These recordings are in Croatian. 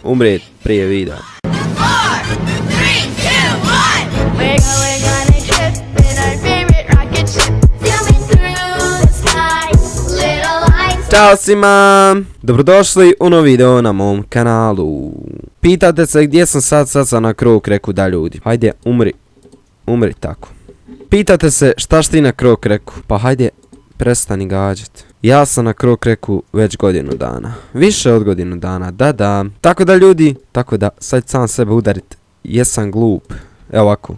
umrijet prije videa. Ćao svima! Dobrodošli u novi video na mom kanalu. Pitate se gdje sam sad sam na Crow Cracku da ljudi. Hajde, umri tako. Pitate se šta šti na Crow Cracku. Pa hajde, prestani gađat. Ja sam na Crow Cracku već godinu dana. Više od godinu dana, da. Tako da ljudi, sad sam sebe udarit. Jesam glup. Evo ovako.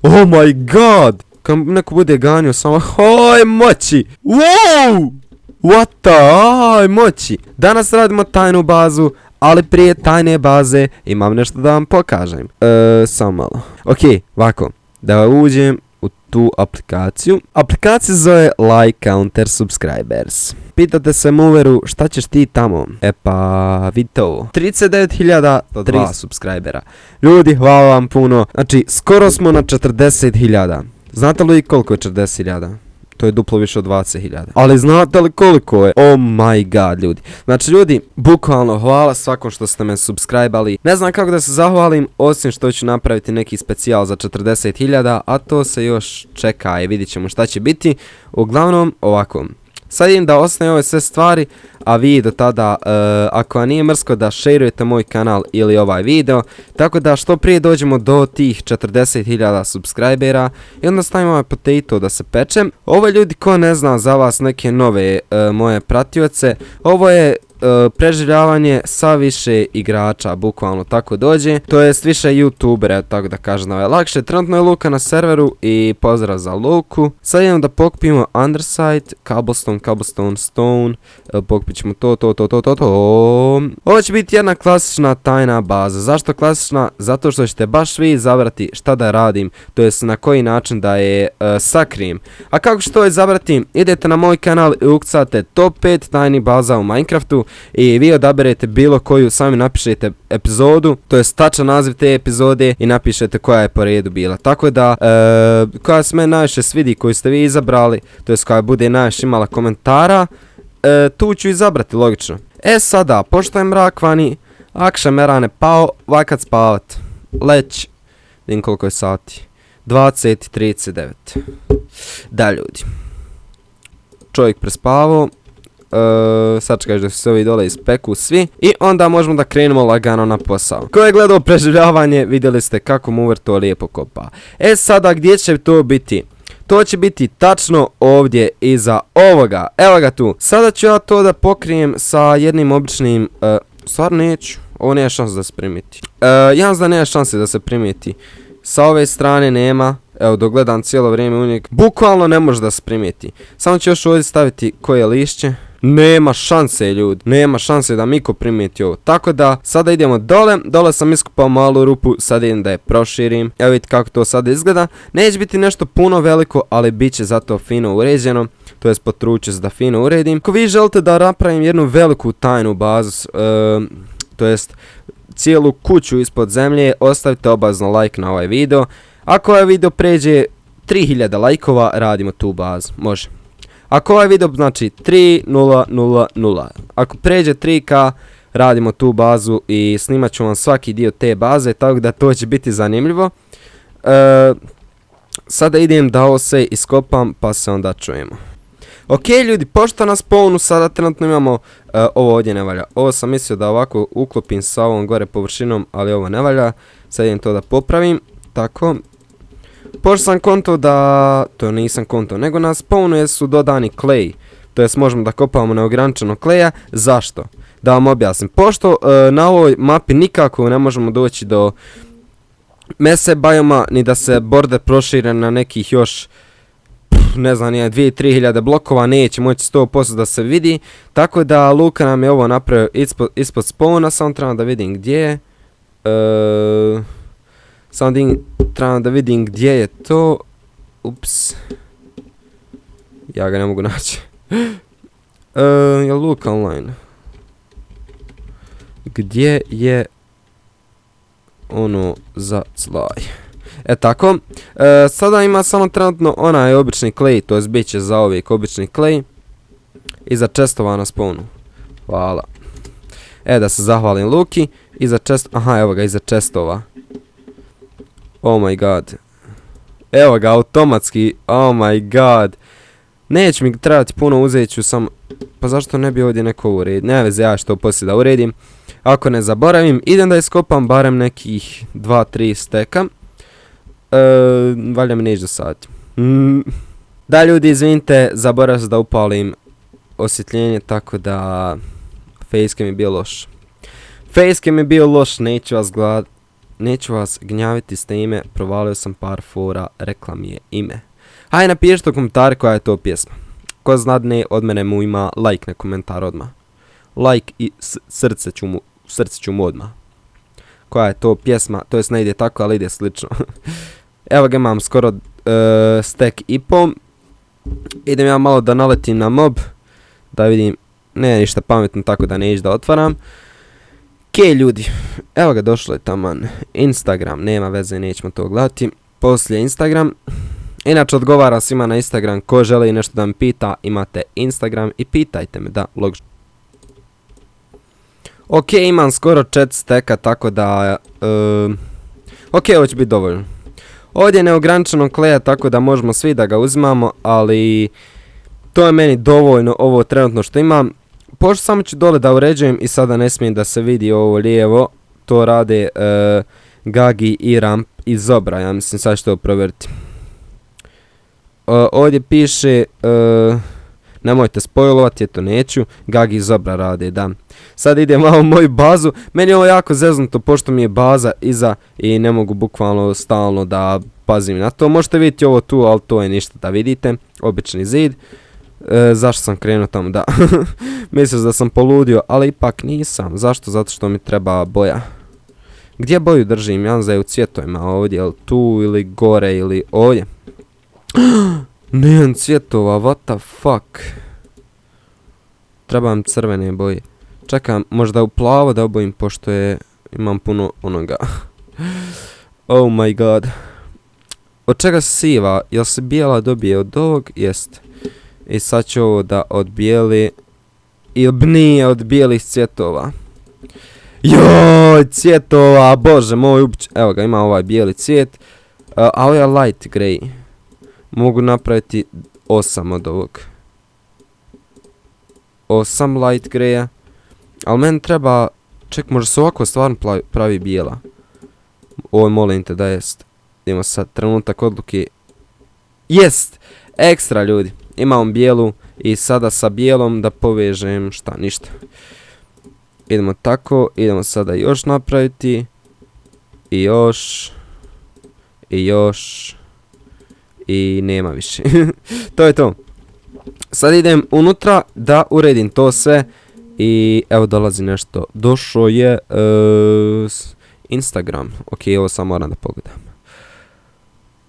Oh my god! Kad neko bude ganio samo, oj moći! Wow! What the? Aj moći! Danas radimo tajnu bazu, ali prije tajne baze imam nešto da vam pokažem. Samo malo. Ok, ovako. Da uđem u tu aplikaciju. Aplikacija zove Like Counter Subscribers. Pitate se Moveru šta ćeš ti tamo? E pa vidite ovo. 39.003 subscribera. Ljudi, hvala vam puno. Znači, skoro smo na 40.000. Znate li koliko je 40.000? To je duplo više od 20.000. Ali znate li koliko je? Oh my god, ljudi. Znači, ljudi, bukvalno hvala svakom što ste me subscribe-ali. Ne znam kako da se zahvalim, osim što ću napraviti neki specijal za 40.000, a to se još čeka i vidit ćemo šta će biti. Uglavnom, ovako. Sad idem da ostaje ove sve stvari, a vi do tada, ako vam nije mrsko, da šerujete moj kanal ili ovaj video, tako da što prije dođemo do tih 40.000 subscribera i onda stavimo ovaj potato da se peče. Ovo je, ljudi, ko ne zna za vas neke nove moje pratioce, ovo je preživljavanje sa više igrača, bukvalno tako dođe, to jest više youtubera, tako da kažem da je lakše. Trenutno je Luka na serveru i pozdrav za Luku. Sad idemo da pokupimo Underside, Cobblestone, Stone, pokupit ćemo to. Ovo će biti jedna klasična tajna baza. Zašto klasična? Zato što ćete baš vi izabrati šta da radim, to jest na koji način da je sakrijem. A kako ćete to izabrati? Idete na moj kanal i ukucate top 5 tajnih baza u Minecraftu i vi odaberete bilo koju, sami napišete epizodu, to je tačan naziv te epizode i napišete koja je po redu bila. Tako da, koja se meni najviše svidi, koju ste vi izabrali, to je koja bude najviše imala komentara, tu ću izabrati, logično. E sada, pošto je mrak vani, akšam je rane pao, vakat spavat. Leć, vidim koliko je sati. 20:39. Da, ljudi. Čovjek prespavao. Sad čekaš da se ovi dole ispeku svi i onda možemo da krenemo lagano na posao. Ko je gledao preživljavanje, vidjeli ste kako Mover to lijepo kopa. E sada, gdje će to biti? To će biti tačno ovdje iza ovoga. Evo ga tu. Sada ću ja to da pokrijem sa jednim običnim, stvarno neću, ovo nema šanse da se primiti. Ja znam da nema šanse da se primiti. Sa ove strane nema. Evo, dok gledam cijelo vrijeme u njeg, bukvalno ne može da se primijeti. Samo ću još ovdje staviti koje lišće. Nema šanse, ljudi. Nema šanse da Miko primijeti ovo. Tako da, sada idemo dole. Dole sam iskopao malu rupu, sad idem da je proširim. Evo vidite kako to sada izgleda. Neće biti nešto puno veliko, ali bit će zato fino uređeno. To jest potruču se da fino uredim. Ako vi želite da napravim jednu veliku tajnu bazu, to jest cijelu kuću ispod zemlje, ostavite obavezno like na ovaj video. Ako ovaj video pređe 3000 lajkova, radimo tu bazu. Može. Ako ovaj video znači 3000, ako pređe 3k, radimo tu bazu i snimat ću vam svaki dio te baze, tako da to će biti zanimljivo. Sada idem da ovo sve iskopam, pa se onda čujemo. Ok, ljudi, pošto na spawnu sada trenutno imamo, ovo ovdje ne valja. Ovo sam mislio da ovako uklopim sa ovom gore površinom, ali ovo ne valja. Sad idem to da popravim, tako. Pošto sam konto da, to nisam konto, nego na spawnu su dodani clay. To jest možemo da kopamo neograničeno kleja. Zašto? Da vam objasnim. Pošto na ovoj mapi nikako ne možemo doći do mese bioma, ni da se border prošire na nekih još, ne znam, 2-3 blokova, neće moći 100% da se vidi. Tako da Luka nam je ovo napravio ispod spawna, samo trebam da vidim gdje je. Samo trebam da vidim gdje je to. Ups. Ja ga ne mogu naći. Je Luka online? Gdje je ono za claj? E tako. Sada ima samo trenutno onaj obični clay, to je bit će za uvijek obični clay. I za chestova na spawnu. Hvala. Da se zahvalim Luki. Iza čest... Aha, evo ga, iza čestova. Oh my god. Evo ga, automatski. Oh my god. Neće mi trebati puno, uzet ću sam... Pa zašto ne bi ovdje neko uredio? Ne veze, ja što poslije da uredim. Ako ne zaboravim, idem da iskopam barem nekih 2-3 steka. Valjda mi neće dosaditi. Da ljudi, izvinite, zaboravim se da upalim osvjetljenje, tako da... Facecam je bio loš. Facecam je bio loš, neću vas gnjaviti s time, provalio sam par fora, rekla mi je ime. Hajde napišite u komentari koja je to pjesma. Ko znadne od mene mu ima like na komentar odmah. Like i srce ću mu odmah. Koja je to pjesma, to jest ne ide tako, ali ide slično. Evo ga, imam skoro stek i pol. Idem ja malo da naletim na mob. Da vidim, ne ništa pametno, tako da neću da otvaram. Okej ljudi, evo ga, došlo je taman Instagram, nema veze, nećemo to gledati. Poslije Instagram. Inače odgovara svima na Instagram, ko želi nešto da mi pita, imate Instagram i pitajte me, da, logično. Ok, imam skoro 4 steka, tako da... ok, ovo će biti dovoljno. Ovdje je neograničeno kleja, tako da možemo svi da ga uzimamo, ali... To je meni dovoljno, ovo trenutno što imam. Pošto samo ću dole da uređujem i sada ne smijem da se vidi ovo lijevo. To rade Gagi i Ramp i Zobra, ja mislim sad ću to provjeriti. Ovdje piše, nemojte spojlovati, eto neću, Gagi i Zobra rade, da. Sad idem malo u moju bazu, meni je ovo jako zeznuto pošto mi je baza iza i ne mogu bukvalno stalno da pazim na to. Možete vidjeti ovo tu, ali to je ništa da vidite, obični zid. Zašto sam krenuo tamo, da. Mislim da sam poludio, ali ipak nisam. Zašto? Zato što mi treba boja. Gdje boju držim? Ja znam da je u cvjetovima ovdje, ili tu, ili gore, ili ovdje. Nemam cvjetova, what the fuck. Trebam crvene boje. Čekam, možda u plavo da obojim, pošto je... Imam puno onoga. Oh my god. Od čega se siva? Jel se bijela dobije od ovog? Jest. I sad ću ovo da odbijeli. Ili nije od bijelih cvjetova. Joj, cvjetova, bože moj, evo ga, ima ovaj bijeli cvijet. A ovo je light grey. Mogu napraviti 8 od ovog. 8 light greya. Ali meni treba... Ček, možda se ovako stvarno pravi bijela. Ovo molim te da jest. Idemo sad trenutak odluke. Jest! Ekstra ljudi. Imam bijelu i sada sa bijelom da povežem šta, ništa. Idemo tako, idemo sada još napraviti. I još. I još. I nema više. To je to. Sad idem unutra da uredim to sve. I evo dolazi nešto. Došao je Instagram. Ok, ovo sam moram da pogledam.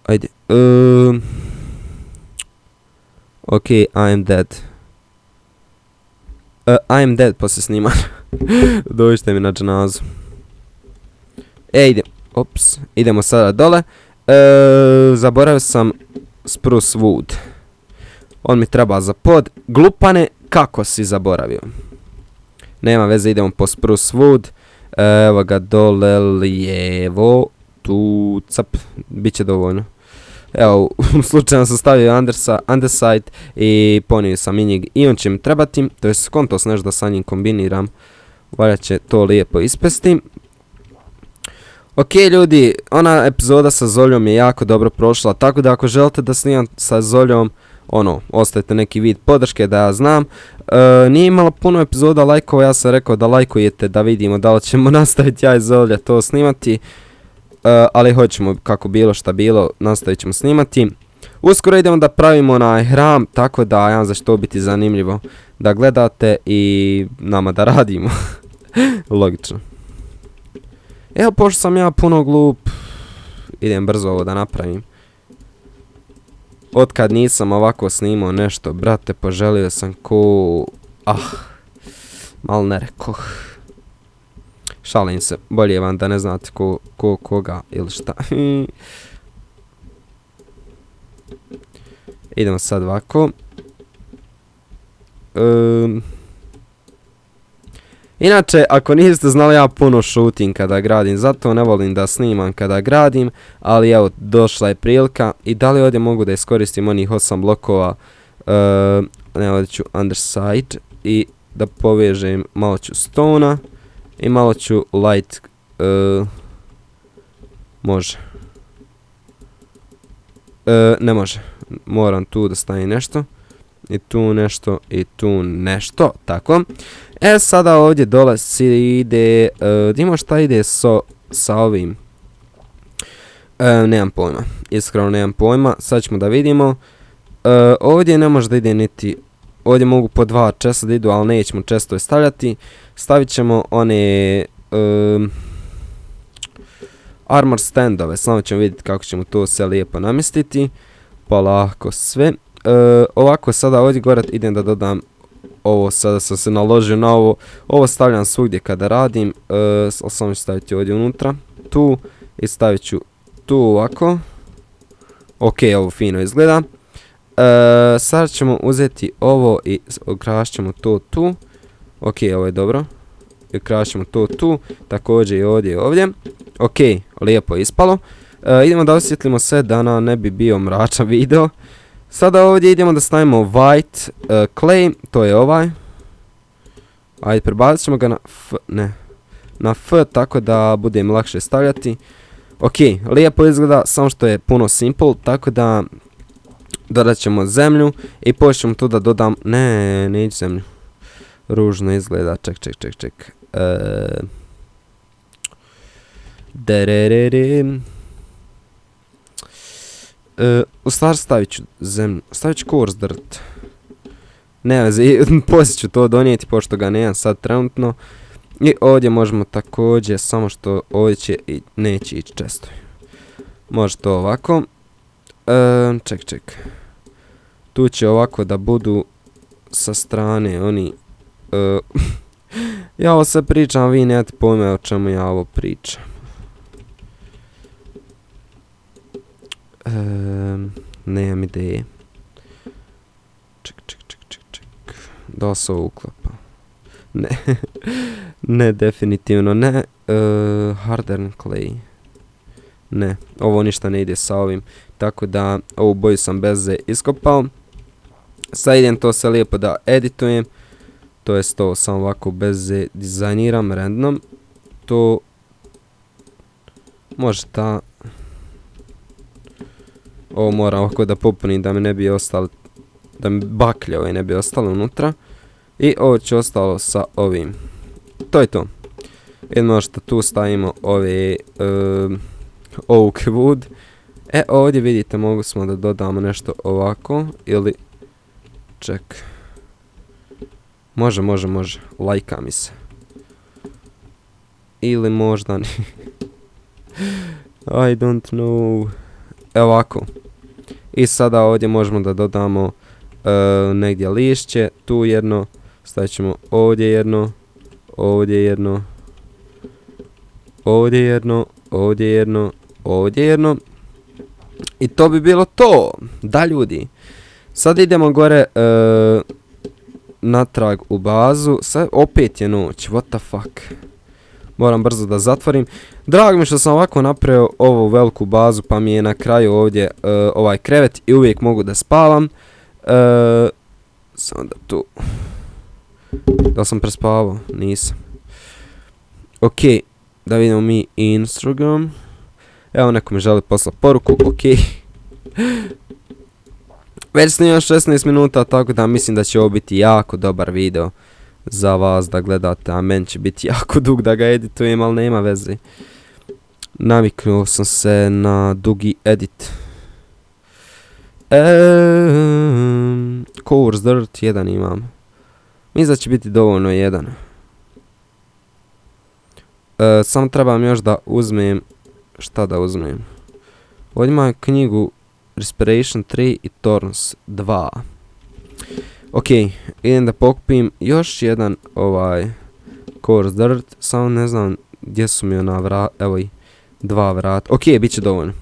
Ajde. Ok, I am dead. I am dead poslije snimanja. Dođite mi na dženazu. Ops, idemo sada dole. Zaboravio sam spruce wood. On mi treba za pod. Glupane, kako si zaboravio? Nema veze, idemo po spruce wood. Evo ga dole lijevo. Tu, cap, bit će dovoljno. Evo, slučajno sam stavio andesite i ponio sam i njeg i on će mi trebati, to je skontos nešto da sa njim kombiniram, valja će to lijepo ispesti. Ok ljudi, ona epizoda sa Zoljom je jako dobro prošla, tako da ako želite da snimam sa Zoljom, ostavite neki vid podrške da ja znam. Nije imala puno epizoda lajkova, ja sam rekao da lajkujete da vidimo da li ćemo nastaviti ja i Zolja to snimati. Ali hoćemo, kako bilo šta bilo, nastavit ćemo snimati. Uskoro idemo da pravimo onaj hram, tako da ja znam to biti zanimljivo da gledate i nama da radimo. Logično. Evo, pošto sam ja puno glup, idem brzo ovo da napravim. Otkad nisam ovako snimao nešto, brate, poželio sam mal ne rekoh. Šalim se, bolje vam da ne znate koga ili šta. Idemo sad ovako. Inače, ako niste znali, ja puno šutim kada gradim, zato ne volim da snimam kada gradim, ali evo, došla je prilika i da li ovdje mogu da iskoristim onih 8 blokova, ne, ovdje ću underside i da povežem, malo ću stona i malo ću light, može. Ne može, moram tu da stavim nešto. I tu nešto, i tu nešto, tako. Sada ovdje dole ide, vidimo šta ide sa ovim. Nemam pojma, iskreno nemam pojma, sad ćemo da vidimo. Ovdje ne može da ide niti, ovdje mogu po 2 česta da idu, ali nećemo često je stavljati. Stavit ćemo one armor standove, samo ćemo vidjeti kako ćemo to sve lijepo namjestiti. Polako sve. Ovako sada ovdje gore idem da dodam ovo, sada sam se naložio na ovo stavljam svugdje kada radim, samo ću staviti ovdje unutra, tu i stavit ću tu ovako, ok, ovo fino izgleda. Sad ćemo uzeti ovo i okrašit ćemo to tu, ok, ovo je dobro, i okrašit ćemo to tu, također i ovdje i ovdje, ok, lijepo je ispalo. Idemo da osvjetlimo sve da nam ne bi bio mračan video. Sada ovdje idemo da stavimo white clay, to je ovaj. Ajde, prebacit ćemo ga na F, tako da bude im lakše stavljati. Ok, lijepo izgleda, samo što je puno simple, tako da dodat ćemo zemlju i počnemo tu da dodam, neću zemlju. Ružno izgleda, ček. U stvari stavit ću zemlju, stavit ću coarse dirt. Ne vezi, poslije ću to donijeti pošto ga nemam sad trenutno. I ovdje možemo također, samo što ovdje će neće ići često. Može to ovako. Ček. Tu će ovako da budu sa strane oni. Ja ovo sve pričam, vi nemate pojma o čemu ja ovo pričam. Nemam ideje. Ček. Da se ovo uklapa. Ne. Ne, definitivno ne. Harden clay. Ne, ovo ništa ne ide sa ovim. Tako da ovu boju sam bez iskopao. Sad idem to sve lijepo da editujem. To jest to sam ovako bez dizajniram random. To može ta. Ovo moram ovako da popunim da mi ne bi ostalo, da mi baklje ove ne bi ostalo unutra. I ovo će ostalo sa ovim. To je to. Jedno što tu stavimo ove oak wood. Ovdje vidite mogu smo da dodamo nešto ovako. Ili ček. Može. Lajka mi se. Ili možda ne. I don't know. Ovako. I sada ovdje možemo da dodamo negdje lišće. Tu jedno. Stavit ćemo ovdje jedno. Ovdje jedno. Ovdje jedno. Ovdje jedno. Ovdje jedno. I to bi bilo to. Da ljudi. Sad idemo gore natrag u bazu. Sad opet je noć. What the fuck. Moram brzo da zatvorim. Drago mi što sam ovako napravio ovu veliku bazu pa mi je na kraju ovdje ovaj krevet i uvijek mogu da spavam. Samo da tu. Da li sam prespavao? Nisam. Ok. Da vidimo mi Instagram. Evo neko mi želi poslati poruku. Ok. Već snimam 16 minuta tako da mislim da će ovo biti jako dobar video za vas da gledate, a meni će biti jako dug da ga editujem, ali nema veze. Naviknuo sam se na dugi edit. Coarse dirt 1 imam. Mislim da će biti dovoljno 1. Samo trebam još da uzmem. Šta da uzmem? Ovdje imam knjigu Respiration 3 i Thorns 2. Ok, idem da pokupim još jedan coarse dirt, samo ne znam gdje su mi ona vrata, evo i 2 vrata, ok, bit će dovoljno.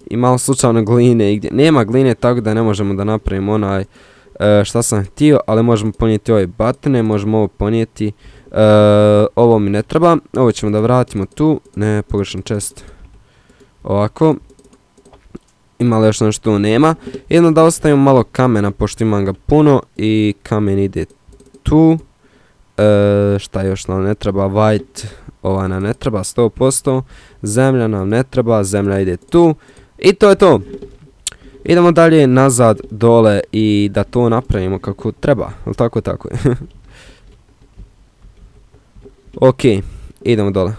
I malo slučajno gline i gdje, nema gline tako da ne možemo da napravimo šta sam htio, ali možemo ponijeti ove batine, možemo ovo ponijeti, Ovo mi ne treba, ovo ćemo da vratimo tu, ne, pogrešan chest. Ovako. Ima li još nešto tu? Nema. Jedno da ostavimo malo kamena, pošto imam ga puno i kamen ide tu. Šta još nam ne treba? White, ova nam ne treba 100%. Zemlja nam ne treba, zemlja ide tu. I to je to. Idemo dalje nazad dole i da to napravimo kako treba. Ali tako je. Ok, idemo dole.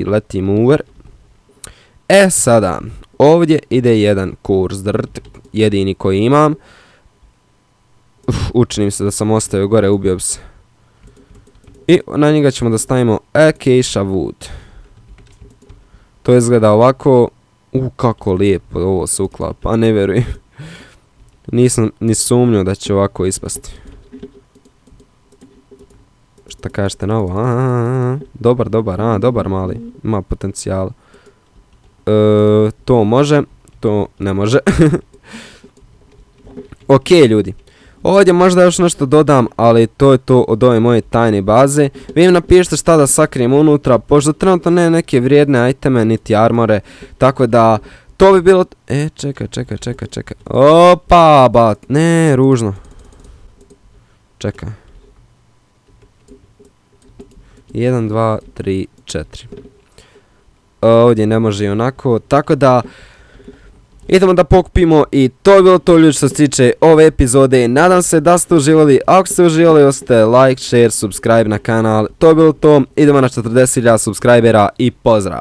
Leti mover. Sada, ovdje ide jedan kurs dirt, jedini koji imam. Učinim se da sam ostavio gore, ubio bi se. I na njega ćemo da stavimo acacia wood. To izgleda ovako. Kako lijepo ovo se uklapa, ne vjerujem. Nisam ni sumnio da će ovako ispasti. Šta kažete na ovo? Dobar mali, ima potencijala. To može, to ne može. Ok ljudi. Ovdje možda još nešto dodam, ali to je to od ove moje tajne baze. Vi mi napišite šta da sakrijem unutra, pošto trenutno ne neke vrijedne iteme, niti armore. Tako da, to bi bilo... čekaj. Opa, ne, ružno. Čekaj. 1, 2, 3, 4. Ovdje ne može i onako, tako da... Idemo da pokupimo i to je bilo to ljudi što se tiče ove epizode. Nadam se da ste uživali. Ako ste uživali, ostavite like, share, subscribe na kanal. To je bilo to. Idemo na 40.000 subscribera i pozdrav!